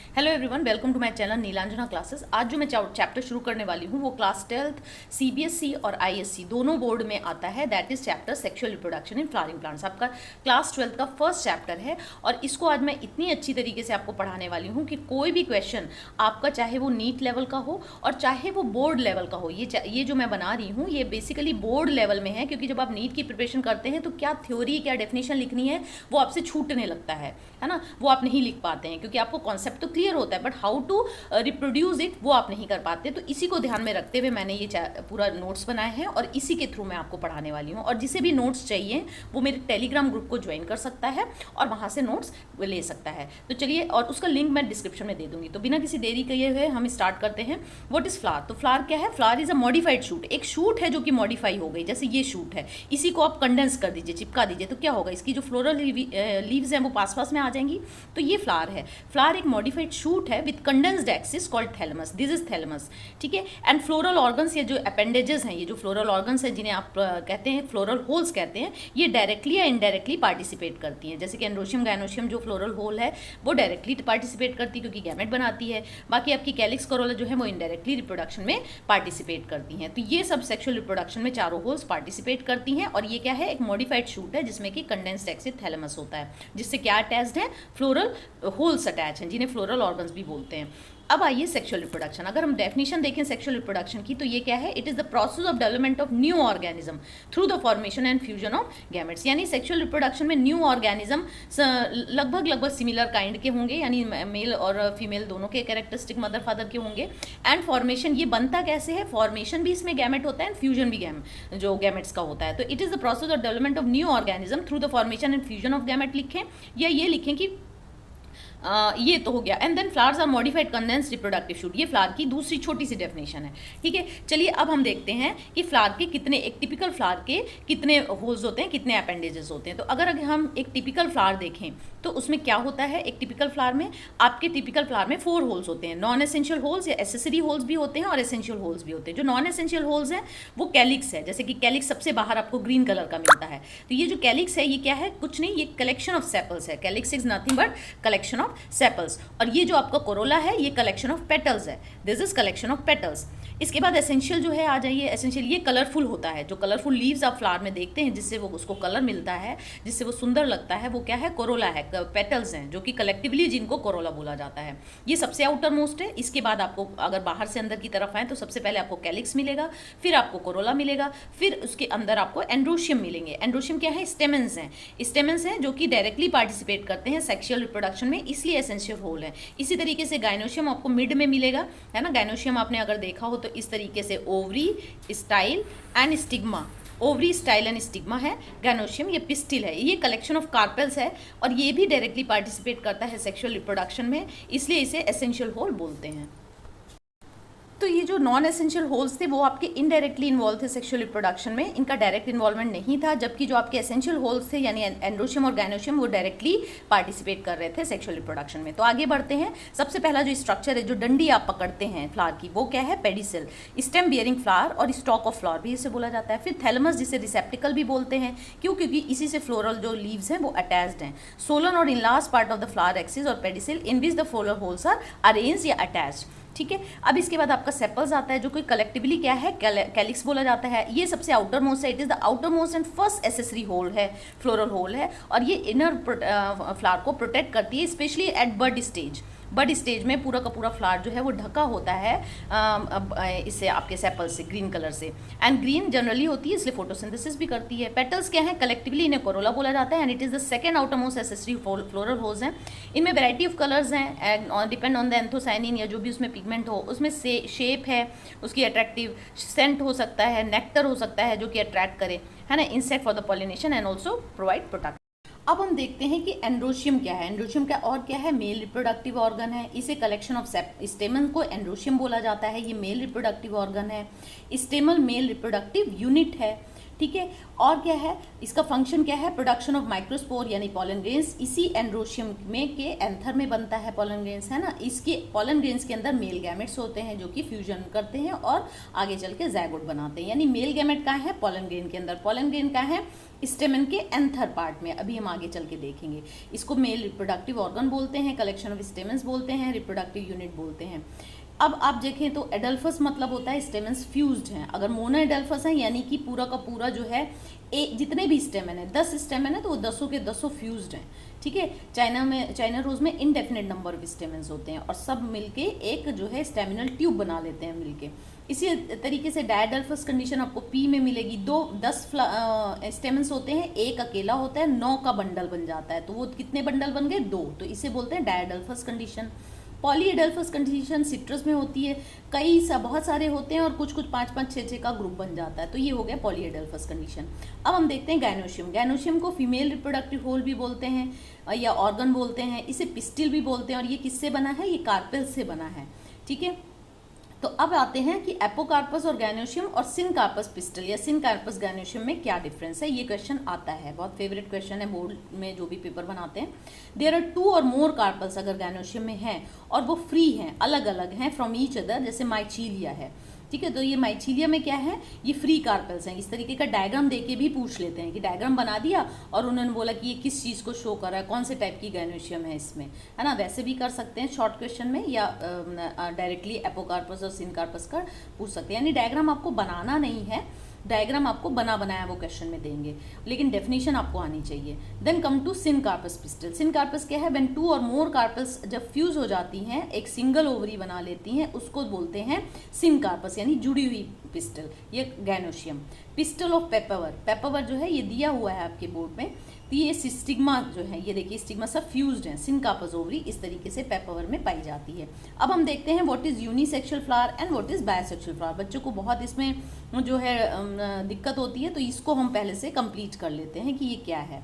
Hello everyone, welcome to my channel Neelanjana classes. आज जो मैं चैप्टर शुरू करने वाली हूँ वो क्लास 12th सीबीएसई और आईएससी दोनों बोर्ड में आता है। That is chapter sexual reproduction in flowering plants. आपका क्लास 12th का फर्स्ट चैप्टर है और इसको आज मैं इतनी अच्छी तरीके से आपको पढ़ाने वाली हूँ कि कोई भी क्वेश्चन आपका, चाहे वो नीट लेवल का हो और चाहे वो बोर्ड लेवल का हो, ये जो मैं बना रही हूँ ये बेसिकली बोर्ड लेवल में है, क्योंकि जब आप नीट की प्रिपरेशन करते हैं तो क्या थ्योरी, क्या डेफिनेशन लिखनी है वो आपसे छूटने लगता है ना, वो आप नहीं लिख पाते हैं क्योंकि आपको कॉन्सेप्ट तो क्लियर होता है, but how to reproduce it वो आप नहीं कर पाते। तो इसी को ध्यान में रखते हुए मैंने ये पूरा नोट्स बनाए हैं और इसी के थ्रू मैं आपको पढ़ाने वाली हूँ। और जिसे भी नोट्स चाहिए वो मेरे टेलीग्राम ग्रुप को ज्वाइन कर सकता है और वहाँ से नोट्स ले सकता है। तो चलिए, और उसका लिंक मैं डिस्क्रिप्शन में दे दूंगी। तो बिना किसी देरी किए हुए हम स्टार्ट करते हैं। What is flower? तो फ्लावर क्या है? Flower is a modified shoot. एक शूट है जो कि मॉडिफाई हो गई, जैसे ये शूट है, इसी को आप कंडेंस कर दीजिए, चिपका दीजिए, तो क्या होगा, इसकी जो फ्लोरल लीव्स हैं वो पास पास में आ जाएंगी। तो ये फ्लावर है। फ्लावर एक मॉडिफाइड शूट है with condensed axis called thalamus. This is thalamus, ठीक है। एंड फ्लोरल ऑर्गन्स, ये जो अपेंडेजेस हैं, ये जो फ्लोरल ऑर्गन्स हैं जिन्हें आप कहते हैं फ्लोरल होल्स कहते हैं, ये डायरेक्टली या इनडायरेक्टली पार्टिसिपेट करती हैं। जैसे कि एंड्रोशियम गायनोशियम जो फ्लोरल होल है वो डायरेक्टली पार्टिसिपेट करती है क्योंकि गैमेट बनाती है। बाकी आपकी कैलिक्स कोरोला जो है वो इनडायरेक्टली रिप्रोडक्शन में पार्टिसिपेट करती हैं। तो ये सब सेक्सुअल रिप्रोडक्शन में चारों होल्स पार्टिसिपेट करती हैं। और ये क्या है? एक मॉडिफाइड शूट है जिसमें कि कंडेंस्ड एक्सिस थैलेमस होता है, जिससे क्या अटैच्ड है? फ्लोरल होल्स अटैच हैं, जिन्हें फ्लोरल ऑर्गन्स भी बोलते हैं। अब आइए सेक्सुअल रिप्रोडक्शन। अगर हम डेफिनेशन देखें सेक्सुअल रिप्रोडक्शन की तो ये क्या है? It is the process of development of new organism through the formation and fusion of gametes. यानी सेक्सुअल रिप्रोडक्शन में न्यू ऑर्गेनिज्म लगभग सिमिलर काइंड के होंगे, यानी मेल और फीमेल दोनों के कैरेक्टरिस्टिक मदर फादर के होंगे। एंड फॉर्मेशन, ये बनता कैसे है? फॉर्मेशन भी इसमें गैमेट होता है एंड फ्यूजन भी जो गैमेट्स का होता है। तो it is the process of development of new organism through the formation and fusion of gamete लिखें, या ये लिखें कि ये तो हो गया। And then flowers are modified condensed reproductive shoot. ये फ्लावर की दूसरी छोटी सी डेफिनेशन है, ठीक है। चलिए अब हम देखते हैं कि फ्लावर के कितने, एक टिपिकल फ्लावर के कितने होल्स होते हैं, कितने अपेंडेजेस होते हैं। तो अगर हम एक टिपिकल फ्लावर देखें तो उसमें क्या होता है? एक टिपिकल फ्लावर में, आपके टिपिकल फ्लावर में 4 होल्स होते हैं। नॉन एसेंशियल होल्स या एसेसरी होल्स भी होते हैं और एसेंशियल होल्स भी होते हैं। जो नॉन एसेंशियल होल्स हैं वो कैलिक्स है, जैसे कि कैलिक्स सबसे बाहर आपको ग्रीन कलर का मिलता है। तो ये जो कैलिक्स है ये क्या है? कुछ नहीं, ये कलेक्शन ऑफ सेपल्स है। Calyx is nothing but collection of sepals. और ये जो आपका कोरोला है ये कलेक्शन ऑफ पेटल्स है। This is collection of petals. इसके बाद एसेंशियल जो है, आ जाइए एसेंशियल। ये कलरफुल होता है, जो कलरफुल लीव्स आप फ्लावर में देखते हैं जिससे वो उसको कलर मिलता है, जिससे वो सुंदर लगता है, वो क्या है? कोरोला है, पेटल्स हैं, जो कि कलेक्टिवली जिनको कोरोला बोला जाता है। ये सबसे आउटर मोस्ट है। इसके बाद आपको अगर बाहर से अंदर की तरफ आए तो सबसे पहले आपको कैलिक्स मिलेगा, फिर आपको कोरोला मिलेगा, फिर उसके अंदर आपको एंड्रोशियम मिलेंगे। एंड्रोशियम क्या है? स्टेमेंस हैं। स्टेमेंस हैं जो कि डायरेक्टली पार्टिसिपेट करते हैं सेक्सुअल रिप्रोडक्शन में, इसलिए एसेंशियल होल है। इसी तरीके से गायनोशियम आपको मिड में मिलेगा, है ना। गायनोशियम आपने अगर देखा हो तो इस तरीके से ovary, style and stigma, ovary, style and stigma है गायनोशियम। ये पिस्टिल है, ये कलेक्शन ऑफ कार्पेल्स है और ये भी डायरेक्टली पार्टिसिपेट करता है सेक्सुअल रिप्रोडक्शन में, इसलिए इसे एसेंशियल होल बोलते हैं। तो ये जो नॉन एसेंशियल होल्स थे वो आपके इनडायरेक्टली इन्वॉल्व थे सेक्सुअल रिप्रोडक्शन में, इनका डायरेक्ट इन्वॉल्वमेंट नहीं था। जबकि जो आपके एसेंशियल होल्स थे यानी एंड्रोशियम और गायनोशियम वो डायरेक्टली पार्टिसिपेट कर रहे थे सेक्सुअल रिप्रोडक्शन में। तो आगे बढ़ते हैं। सबसे पहला जो स्ट्रक्चर है, जो डंडी आप पकड़ते हैं फ्लावर की, वो क्या है? पेडिसिल। स्टेम बियरिंग फ्लावर और स्टॉक ऑफ फ्लावर भी इसे बोला जाता है। फिर थैलेमस, जिसे रिसेप्टिकल भी बोलते हैं। क्यों? क्योंकि इसी से फ्लोरल जो लीव्स हैं वो अटैच्ड हैं। सोलन और in last part of the flower axis और pedicel in which the floral whorls are arranged या अटैच्ड, ठीक है। अब इसके बाद आपका सेपल्स आता है, जो कि कलेक्टिवली क्या है? कैलिक्स बोला जाता है। ये सबसे आउटर मोस्ट है। It is the outermost and first accessory whorl है, फ्लोरल होल है, और ये इनर फ्लावर को प्रोटेक्ट करती है, specially at bud stage. Bud stage में पूरा का पूरा फ्लावर जो है वो ढका होता है इससे, आपके सेपल्स से, ग्रीन कलर से। एंड ग्रीन जनरली होती है इसलिए फोटोसिंथेसिस भी करती है। पेटल्स क्या है? कलेक्टिवली इन्हें कोरोला बोला जाता है and it is the second outer most accessory floral holes हैं। इनमें वैरायटी ऑफ कलर्स हैं, डिपेंड ऑन द एंथोसाइनिन या जो भी उसमें पिगमेंट हो, उसमें से शेप है उसकी अट्रैक्टिव, सेंट हो सकता है, नेक्टर हो सकता है जो कि अट्रैक्ट करे, है ना, insect for the pollination and also provide protect. अब हम देखते हैं कि एंड्रोशियम क्या है। एंड्रोशियम क्या और क्या है? मेल रिप्रोडक्टिव ऑर्गन है। इसे कलेक्शन ऑफ स्टेमन को एंड्रोशियम बोला जाता है। ये मेल रिप्रोडक्टिव ऑर्गन है। स्टेमल मेल रिप्रोडक्टिव यूनिट है, ठीक है। और क्या है? इसका फंक्शन क्या है? प्रोडक्शन ऑफ माइक्रोस्पोर यानी पॉलन ग्रेन्स। इसी एंड्रोशियम में के एंथर में बनता है पॉलन ग्रेन्स, है ना। इसके पॉलन ग्रेन्स के अंदर मेल गैमेट्स होते हैं जो कि फ्यूजन करते हैं और आगे चल के ज़ायगोट बनाते हैं। यानी मेल गैमेट कहाँ है? पॉलन ग्रेन के अंदर। पॉलन ग्रेन कहाँ है? स्टेमन के एंथर पार्ट में अभी हम आगे चल के देखेंगे। इसको मेल रिप्रोडक्टिव ऑर्गन बोलते हैं, कलेक्शन ऑफ स्टेमन्स बोलते हैं, रिप्रोडक्टिव यूनिट बोलते हैं। अब आप देखें तो एडल्फस मतलब होता है स्टेमन्स फ्यूज्ड हैं। अगर मोनो एडल्फस है यानी कि पूरा का पूरा जो है जितने भी स्टेमन है 10 स्टेमन है तो वो 10 के 10 फ्यूज्ड हैं। ठीक है, चाइना रोज में इनडेफिनेट नंबर ऑफ स्टेमन्स होते हैं और सब मिलके एक जो है स्टेमिनल ट्यूब बना लेते हैं मिलके। इसी तरीके से डायडल्फस कंडीशन आपको पी में मिलेगी। 10 स्टेमन्स होते हैं, एक अकेला होता है, 9 का बंडल बन जाता है। तो वो कितने बंडल बन गए? 2। तो इसे बोलते हैं डायडल्फस कंडीशन। पॉलीएडल्फस कंडीशन सिट्रस में होती है, बहुत सारे होते हैं और कुछ 5-5, 6-6 का ग्रुप बन जाता है। तो ये हो गया पॉलीएडल्फस कंडीशन। अब हम देखते हैं गैनोशियम। गैनोशियम को फीमेल रिप्रोडक्टिव होल भी बोलते हैं या ऑर्गन बोलते हैं, इसे पिस्टिल भी बोलते हैं। और ये किससे बना है? ये कार्पेल से बना है। ठीक है, तो अब आते हैं कि एपोकार्पस और गैनोशियम और सिनकार्पस पिस्टल या सिनकार्पस गैनोशियम में क्या डिफरेंस है। ये क्वेश्चन आता है, बहुत फेवरेट क्वेश्चन है बोर्ड में जो भी पेपर बनाते हैं। देयर आर 2 और मोर कार्पल्स अगर गैनोशियम में है और वो फ्री हैं, अलग अलग हैं फ्रॉम ईच अदर, जैसे माइचीलिया है। ठीक है, तो ये माइचीलिया में क्या है? ये फ्री कार्पेल्स हैं। इस तरीके का डायग्राम देके भी पूछ लेते हैं कि डायग्राम बना दिया और उन्होंने बोला कि ये किस चीज़ को शो कर रहा है, कौन से टाइप की गैनोशियम है इसमें, है ना। वैसे भी कर सकते हैं शॉर्ट क्वेश्चन में या डायरेक्टली एपोकार्पस और सिनकार्पस का पूछ सकते हैं। यानी डायग्राम आपको बनाना नहीं है, डायग्राम आपको बनाया वो क्वेश्चन में देंगे, लेकिन डेफिनेशन आपको आनी चाहिए। Then come to syncarpous pistil. Syncarpous क्या है? व्हेन 2 और मोर कार्पल्स जब फ्यूज हो जाती हैं, एक सिंगल ओवरी बना लेती हैं, उसको बोलते हैं सिनकार्पस यानी जुड़ी हुई पिस्टल। ये गैनोशियम। पिस्टल ऑफ पेपावर, पेपावर जो है ये दिया हुआ है आपके बोर्ड में। तो ये स्टिग्मा जो है, ये देखिए स्टिग्मा सब फ्यूज्ड हैं। सिनकार्पस ओवरी इस तरीके से पेपावर में पाई जाती है। अब हम देखते हैं what is unisexual flower and what is bisexual flower. बच्चों को बहुत इसमें जो है दिक्कत होती है, तो इसको हम पहले से कंप्लीट कर लेते हैं कि ये क्या है।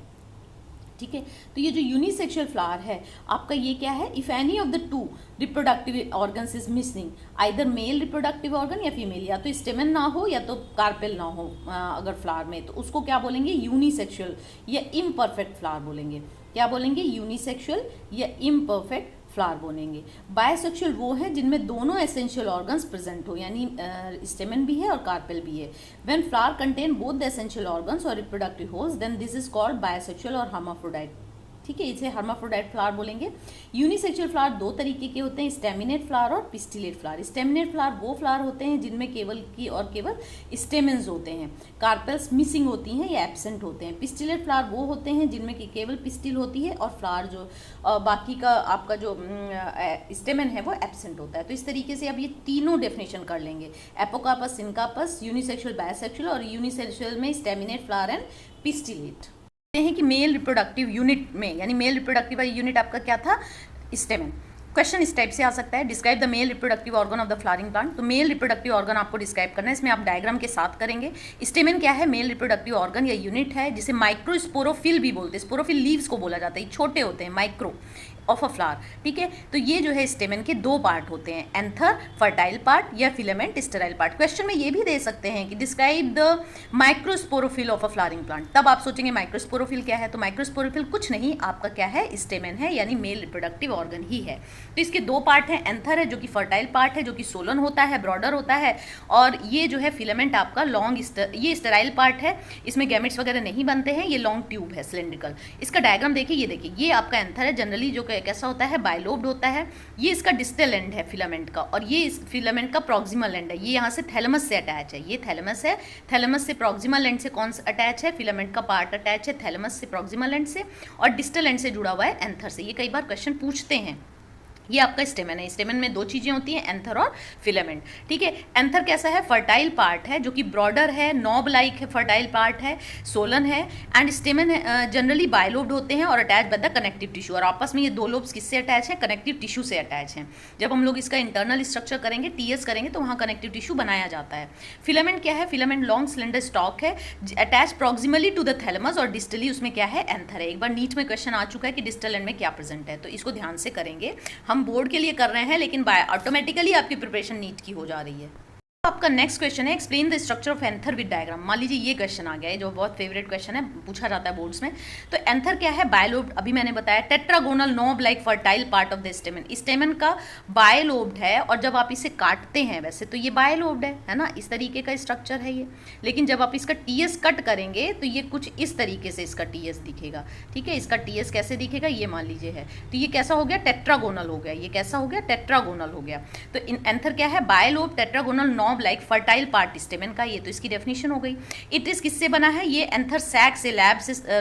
ठीक है, तो ये जो यूनिसेक्सुअल फ्लावर है आपका, ये क्या है? If any of the 2 reproductive organs is missing, either male reproductive organ या फीमेल, या तो स्टेमन ना हो या तो कार्पेल ना हो अगर फ्लावर में, तो उसको क्या बोलेंगे? यूनिसेक्सुअल या इम्परफेक्ट फ्लावर बोलेंगे। क्या बोलेंगे? यूनिसेक्सुअल या इम्परफेक्ट फ्लावर बोलेंगे। बायसेक्सुअल वो है जिनमें दोनों एसेंशियल ऑर्गन्स प्रेजेंट हो, यानी स्टेमन भी है और कार्पेल भी है। When flower contain both the essential organs और reproductive whorls, then this is called bisexual और हर्माफ्रोडाइट। ठीक है, इसे हर्माफ्रोडाइट फ्लावर बोलेंगे। यूनिसेक्सुअल फ्लावर 2 तरीके के होते हैं, स्टेमिनेट फ्लावर और पिस्टिलेट फ्लावर। स्टेमिनेट फ्लावर वो फ्लावर होते हैं जिनमें केवल स्टेमेन्स होते हैं, कार्पेल्स मिसिंग होती हैं या एब्सेंट होते हैं। पिस्टिलेट फ्लावर वो होते हैं जिनमें कि केवल पिस्टिल होती है और फ्लावर जो बाकी का आपका जो स्टेमन है वो एब्सेंट होता है। तो इस तरीके से अब ये तीनों डेफिनेशन कर लेंगे, एपोकार्पस, सिनकार्पस, यूनिसेक्सुअल, बायसेक्सुअल, और यूनिसेक्सुअल में स्टेमिनेट फ्लावर एंड पिस्टिलेट हैं कि मेल रिप्रोडक्टिव यूनिट में, यानी मेल रिप्रोडक्टिव यूनिट आपका क्या था? स्टेमन। क्वेश्चन इस टाइप से आ सकता है, describe the male reproductive organ of the flowering plant. तो मेल रिप्रोडक्टिव ऑर्गन आपको डिस्क्राइब करना है, इसमें आप डायग्राम के साथ करेंगे। स्टेमन क्या है? मेल रिप्रोडक्टिव ऑर्गन या यूनिट है जिसे माइक्रोस्पोरोफिल भी बोलते हैं। स्पोरोफिल लीव्स को बोला जाता है, छोटे होते हैं, माइक्रो ऑफ अ फ्लावर। ठीक है, तो ये जो है स्टेमन के 2 पार्ट होते हैं, एंथर फर्टाइल पार्ट या फिलामेंट स्टेराइल पार्ट। क्वेश्चन में ये भी दे सकते हैं कि describe the microsporophyll of a flowering plant. तब आप सोचेंगे माइक्रोस्पोरोफिल क्या है? तो माइक्रोस्पोरोफिल कुछ नहीं, आपका क्या है? स्टेमन है, यानी मेल रिप्रोडक्टिव ऑर्गन ही है। तो इसके 2 पार्ट हैं, एंथर है जो कि फर्टाइल पार्ट है, जो कि सोलन होता है, ब्रॉडर होता है, और ये जो है फिलामेंट आपका लॉन्ग, ये स्टेराइल पार्ट है, इसमें गैमेट्स वगैरह नहीं बनते हैं, ये लॉन्ग ट्यूब है सिलेंड्रिकल। इसका डायग्राम देखिए, ये देखिए, ये आपका एंथर है, जनरली जो कैसा होता है? बायलोब्ड होता है। ये इसका डिस्टल एंड है फिलामेंट का, और ये इस फिलामेंट का प्रॉक्सिमल एंड है, ये यहाँ से थैलेमस से अटैच है। ये थैलेमस है, थैलेमस से प्रॉक्सिमल एंड से कौन सा अटैच है? फिलामेंट का पार्ट अटैच है थैलेमस से प्रॉक्सिमल एंड से, और डिस्टल एंड से जुड़ा हुआ है एंथर से। ये कई बार क्वेश्चन पूछते हैं। ये आपका स्टेमन है। स्टेमन में 2 चीज़ें होती हैं, एंथर और फिलामेंट। ठीक है, एंथर कैसा है? फर्टाइल पार्ट है जो कि ब्रॉडर है, नॉब लाइक है, फर्टाइल पार्ट है, सोलन है। एंड स्टेमन जनरली बायलोब्ड होते हैं और attach by the connective tissue, और आपस में ये 2 लोब्स किससे अटैच है? कनेक्टिव टिश्यू से अटैच हैं। जब हम लोग इसका इंटरनल स्ट्रक्चर करेंगे, टीएस करेंगे, तो वहाँ कनेक्टिव टिश्यू बनाया जाता है। फिलामेंट क्या है? फिलामेंट लॉन्ग सिलेंडर स्टॉक है, attach proximally to the thalamus, और डिस्टली उसमें क्या है? एंथर है। एक बार नीट में क्वेश्चन आ चुका है कि डिस्टल एंड में क्या प्रेजेंट है, तो इसको ध्यान से करेंगे। हम बोर्ड के लिए कर रहे हैं, लेकिन ऑटोमेटिकली आपकी प्रिपरेशन नीट की हो जा रही है। आपका आपका नेक्स्ट क्वेश्चन है explain the structure of anther with diagram. मान लीजिए ये क्वेश्चन आ गया है जो बहुत फेवरेट क्वेश्चन है, पूछा जाता है बोर्ड्स में। तो एंथर क्या है? बायलोब्ड, अभी मैंने बताया, tetragonal knob like fertile part of the स्टेमन। स्टेमन का बायलोब्ड है और जब आप इसे काटते हैं वैसे तो ये बायलोब्ड है ना, इस तरीके का स्ट्रक्चर है ये। लेकिन जब आप इसका टीएस कट करेंगे तो ये कुछ इस तरीके से इसका टीएस दिखेगा। ठीक है, इसका टीएस कैसे दिखेगा ये मान लीजिए है, तो ये कैसा हो गया? टेट्रागोनल हो गया। ये कैसा हो गया? टेट्रागोनल हो गया। तो इन एंथर क्या है? Bilobed tetragonal knob like fertile part स्टेमन का, ये तो इसकी डेफिनेशन हो गई। इट इज किससे बना है? ये एंथर सैक से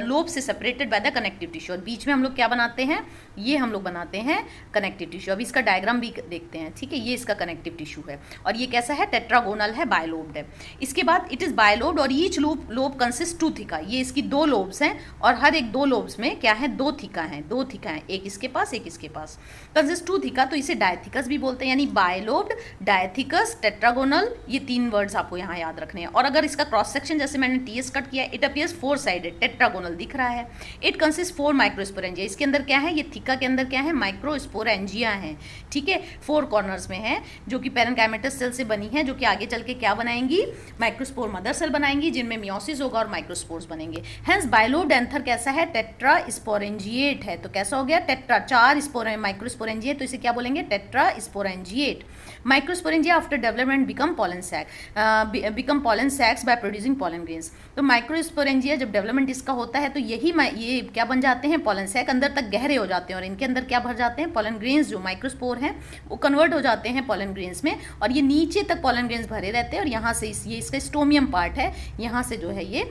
लोब से separated by the connective tissue, और बीच में हम लोग क्या बनाते हैं? ये हम लोग बनाते हैं कनेक्टिव टिश्यू। अब इसका डायग्राम भी देखते हैं। ठीक है, ये इसका कनेक्टिव टिश्यू है और ये कैसा है? टेट्रागोनल है, बायलोब्ड है। इसके बाद इट इज बायलोब्ड और ईच लोब कंसिस्ट टू थिका। ये इसकी दो लोब्स हैं और हर एक दो लोब्स में क्या है? दो थिका हैं, एक इसके पास एक इसके पास, कंसिस्ट टू थिका। तो इसे डायथिकस भी बोलते हैं, यानी बायलोब्ड, डायथिकस, टेट्रागोनल, ये तीन वर्ड्स आपको यहाँ याद रखने हैं। और अगर इसका क्रॉस सेक्शन जैसे मैंने टीएस कट किया, it appears four sided, tetragonal दिख रहा है। It consist four microsporangia. इसके अंदर क्या है? ये थिका के अंदर क्या है? माइक्रोस्पोरेंजिया है। ठीक है, फोर कॉर्नर्स में है जो कि पेरेन्काइमेटस सेल से बनी है, जो कि आगे चल के क्या बनाएंगी? माइक्रोस्पोर मदर सेल बनाएंगी जिनमें मियोसिस होगा और माइक्रोस्पोर्स बनेंगे। हेंस बायलोब्ड एंथर कैसा है? टेट्रा स्पोरेंजिएट है। तो कैसा हो गया? टेट्रा, चार माइक्रोस्पोरेंजिएट, तो इसे क्या बोलेंगे? Tetrasporangiate. Microsporangia after development become pollen sacs by producing pollen grains. तो माइक्रोस्पोरेंजिया जब डेवलपमेंट इसका होता है तो ये क्या बन जाते हैं? पॉलन सैक, अंदर तक गहरे हो जाते हैं और इनके अंदर क्या भर जाते हैं? पॉलन ग्रेन्स, जो माइक्रोस्पोर हैं वो कन्वर्ट हो जाते हैं पॉलन ग्रेन्स में और ये नीचे तक पॉलन ग्रेन्स भरे रहते हैं और यहाँ से ये इसका स्टोमियम पार्ट है, यहाँ से जो है ये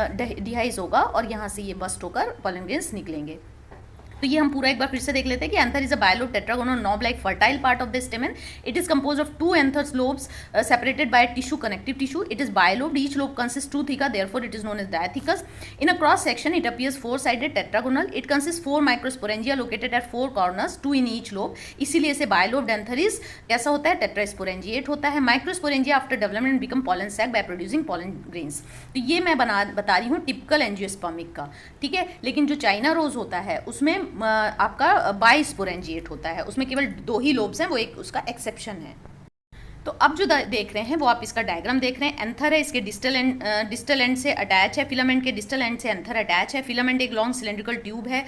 डिहाइज होगा और यहाँ से ये बस्ट होकर पॉलन ग्रेन्स निकलेंगे। तो ये हम पूरा एक बार फिर से देख लेते हैं कि anther is a bilobe tetragonal knob like fertile part of the stamen. It is compose of two anthers lobes separated by tissue, connective tissue. It is bilobed. Each lobe consists two theca, therefore it is known as diathecus. In a cross section it appears four-sided tetragonal. It consists four microsporangia located at four corners, two in each lobe. इसीलिए इसे bilobed anther is कैसा होता है? Tetrasporangiate होता है. Microsporangia after development become pollen sac by producing pollen grains. तो ये मैं बता रही हूँ टिपिकल एंजियोस्पर्मिक का, ठीक है. लेकिन जो चाइना रोज होता है उसमें आपका बाइस्पोरेंजिएट होता है, उसमें केवल दो ही लोब्स हैं, वो एक उसका एक्सेप्शन है. तो अब जो देख रहे हैं वो आप इसका डायग्राम देख रहे हैं. एंथर है, इसके डिस्टल एंड से अटैच है, फिलामेंट के डिस्टल एंड से एंथर अटैच है. फिलामेंट एक लॉन्ग सिलेंड्रिकल ट्यूब है,